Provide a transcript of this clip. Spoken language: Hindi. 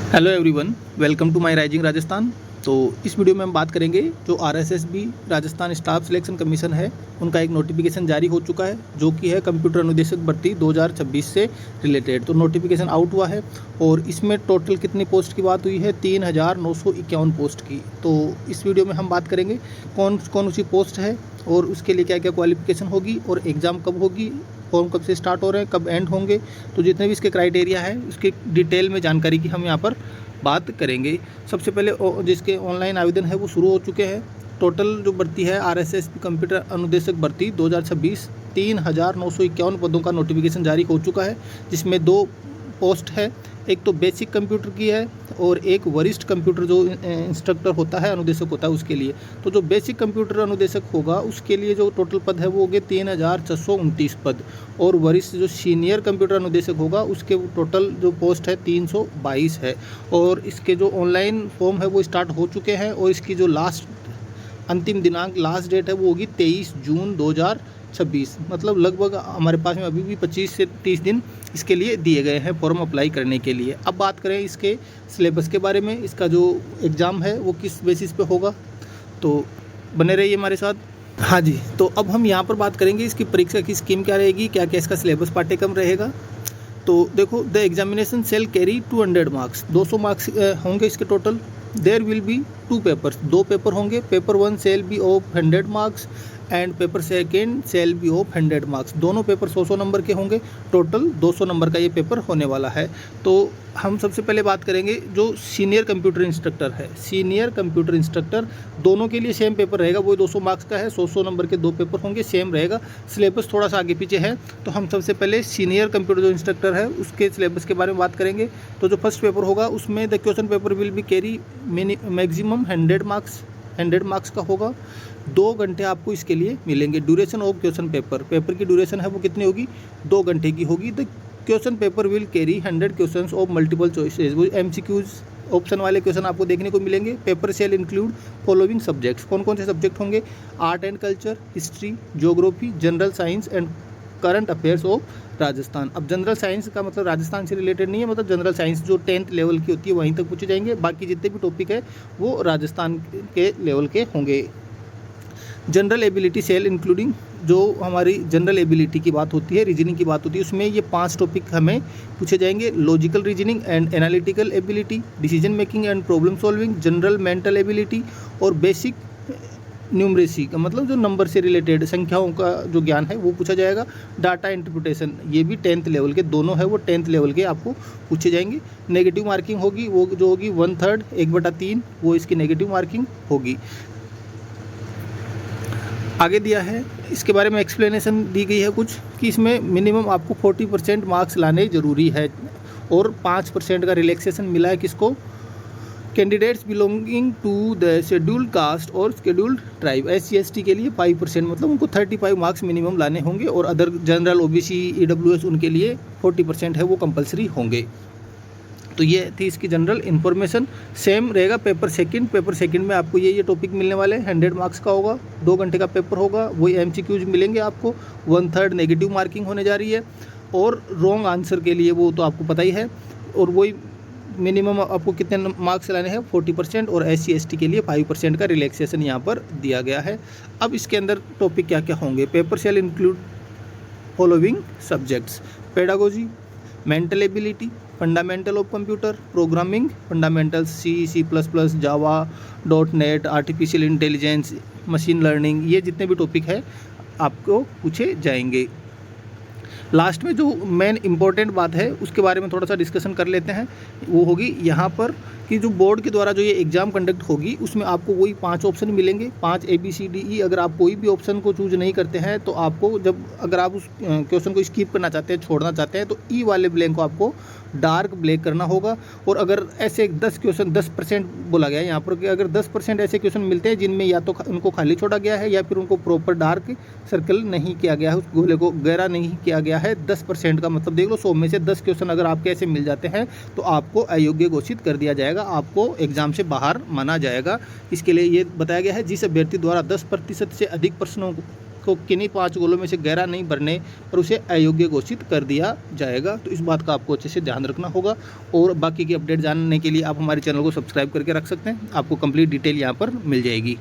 Hello everyone, welcome to my rising Rajasthan. तो इस वीडियो में हम बात करेंगे जो RSSB Rajasthan staff selection commission है, उनका एक नोटिफिकेशन जारी हो चुका है जो कि है कंप्यूटर अनुदेशक भर्ती 2026 से रिलेटेड। तो नोटिफिकेशन आउट हुआ है और इसमें टोटल कितनी पोस्ट की बात हुई है, 3951 पोस्ट की। तो इस वीडियो में हम बात करेंगे कौन कौन सी पोस्ट है और उसके लिए क्या क्या क्वालिफिकेशन होगी और एग्ज़ाम कब होगी, फॉर्म कब से स्टार्ट हो रहे हैं, कब एंड होंगे। तो जितने भी इसके क्राइटेरिया है उसके डिटेल में जानकारी की हम यहाँ पर बात करेंगे। सबसे पहले जिसके ऑनलाइन आवेदन है वो शुरू हो चुके हैं। टोटल जो भर्ती है आरएसएसबी कंप्यूटर अनुदेशक भर्ती 2026 3951 पदों का नोटिफिकेशन जारी हो चुका है, जिसमें 2 पोस्ट है। एक तो बेसिक कंप्यूटर की है और एक वरिष्ठ कंप्यूटर जो इंस्ट्रक्टर होता है, अनुदेशक होता है, उसके लिए। तो जो बेसिक कंप्यूटर अनुदेशक होगा उसके लिए जो टोटल पद है वो हो गए 3629 पद, और वरिष्ठ जो सीनियर कंप्यूटर अनुदेशक होगा उसके टोटल जो पोस्ट है 322 है। और इसके जो ऑनलाइन फॉर्म है वो स्टार्ट हो चुके हैं और इसकी जो अंतिम दिनांक लास्ट डेट है वो होगी 23 जून 2026। मतलब लगभग हमारे पास में अभी भी 25 से 30 दिन इसके लिए दिए गए हैं फॉर्म अप्लाई करने के लिए। अब बात करें इसके सिलेबस के बारे में, इसका जो एग्ज़ाम है वो किस बेसिस पे होगा, तो बने रहिए हमारे साथ। हाँ जी, तो अब हम यहाँ पर बात करेंगे इसकी परीक्षा की स्कीम क्या रहेगी, क्या क्या इसका सिलेबस पाठ्यक्रम रहेगा। तो देखो, the examination shall carry 200 marks, 200 marks होंगे इसके total. There will be 2 papers, 2 paper होंगे। Paper 1 shall be of 100 marks and paper second shall be of 100 marks. दोनों पेपर 100 नंबर के होंगे। टोटल 200 नंबर का ये पेपर होने वाला है। तो हम सबसे पहले बात करेंगे जो सीनियर कंप्यूटर इंस्ट्रक्टर है। सीनियर कंप्यूटर इंस्ट्रक्टर दोनों के लिए सेम पेपर रहेगा, वो 200 मार्क्स का है। 100 नंबर के 2 पेपर होंगे, सेम रहेगा। सिलेबस थोड़ा सा आगे पीछे है, तो हम सबसे पहले सीनियर कंप्यूटर जो इंस्ट्रक्टर है उसके सिलेबस के बारे में बात करेंगे। तो जो फर्स्ट पेपर होगा उसमें the question paper will be carry maximum 100 marks का होगा। 2 घंटे आपको इसके लिए मिलेंगे। ड्यूरेशन ऑफ क्वेश्चन पेपर की ड्यूरेशन है वो कितनी होगी, 2 घंटे की होगी। The question paper will carry 100 questions of multiple choices, वो एमसीक्यूज ऑप्शन वाले क्वेश्चन आपको देखने को मिलेंगे। Paper shall include following subjects, कौन कौन से सब्जेक्ट होंगे, art and culture, history, geography, general science and current affairs of Rajasthan. अब जनरल साइंस का मतलब राजस्थान से रिलेटेड नहीं है, मतलब जनरल साइंस जो 10th लेवल की होती है वहीं तक पूछे जाएंगे। बाकी जितने भी टॉपिक है वो राजस्थान के लेवल के होंगे। जनरल एबिलिटी सेल इंक्लूडिंग, जो हमारी जनरल एबिलिटी की बात होती है, रीजनिंग की बात होती है, उसमें ये 5 टॉपिक हमें पूछे जाएंगे। Logical reasoning and analytical ability, decision making and problem solving, general mental ability और बेसिक न्यूमरेसी का मतलब जो नंबर से रिलेटेड संख्याओं का जो ज्ञान है वो पूछा जाएगा। डाटा इंटरप्रिटेशन, ये भी 10th लेवल के दोनों है, वो 10th लेवल के आपको पूछे जाएंगे। नेगेटिव मार्किंग होगी, वो जो होगी 1/3 1/3 वो इसकी नेगेटिव मार्किंग होगी। आगे दिया है इसके बारे में एक्सप्लेनेशन दी गई है कुछ, कि इसमें मिनिमम आपको 40% मार्क्स लाने ज़रूरी है और 5% का रिलैक्सेशन मिला है किसको, candidates belonging to the scheduled caste और शेड्यूल्ड ट्राइब। SC/ST के लिए 5%, मतलब उनको 35 मार्क्स मिनिमम लाने होंगे, और अदर जनरल OBC EWS उनके लिए 40% है वो कंपलसरी होंगे। तो ये थी इसकी जनरल इन्फॉर्मेशन। सेम रहेगा पेपर सेकंड में आपको ये टॉपिक मिलने वाले हैं। 100 मार्क्स का होगा, 2 घंटे का पेपर होगा, वही MCQs मिलेंगे आपको। 1/3 नेगेटिव मार्किंग होने जा रही है, और रॉन्ग आंसर के लिए वो तो आपको पता ही है। और वही मिनिमम आपको कितने मार्क्स लाने हैं, 40%, और SC/ST के लिए 5% का रिलैक्सेशन यहाँ पर दिया गया है। अब इसके अंदर टॉपिक क्या क्या होंगे, paper shall include following subjects, pedagogy, mental ability, fundamental of computer, programming fundamentals, C++, Java, .NET, artificial intelligence, machine learning, ये जितने भी टॉपिक है आपको पूछे जाएंगे। लास्ट में जो मेन इंपॉर्टेंट बात है उसके बारे में थोड़ा सा डिस्कशन कर लेते हैं, वो होगी यहाँ पर कि जो बोर्ड के द्वारा जो ये एग्ज़ाम कंडक्ट होगी उसमें आपको वही 5 ऑप्शन मिलेंगे, 5 ABCDE। अगर आप कोई भी ऑप्शन को चूज नहीं करते हैं तो आपको अगर आप उस क्वेश्चन को स्किप करना चाहते हैं, छोड़ना चाहते हैं, तो E वाले ब्लैंक को आपको डार्क ब्लैक करना होगा। और अगर ऐसे 10 क्वेश्चन 10% बोला गया है यहाँ पर कि अगर 10% ऐसे क्वेश्चन मिलते हैं जिनमें या तो उनको खाली छोड़ा गया है या फिर उनको प्रॉपर डार्क सर्कल नहीं किया गया है, उस गोले को गहरा नहीं किया गया है, 10% का मतलब देख लो 100 में से 10 क्वेश्चन अगर आपके ऐसे मिल जाते हैं तो आपको अयोग्य घोषित कर दिया जाएगा, आपको एग्जाम से बाहर माना जाएगा। इसके लिए ये बताया गया है जिस अभ्यर्थी द्वारा 10% से अधिक प्रश्नों को किन्हीं 5 गोलों में से 11 नहीं भरने पर उसे अयोग्य घोषित कर दिया जाएगा। तो इस बात का आपको अच्छे से ध्यान रखना होगा और बाकी की अपडेट जानने के लिए आप हमारे चैनल को सब्सक्राइब करके रख सकते हैं। आपको कंप्लीट डिटेल यहाँ पर मिल जाएगी।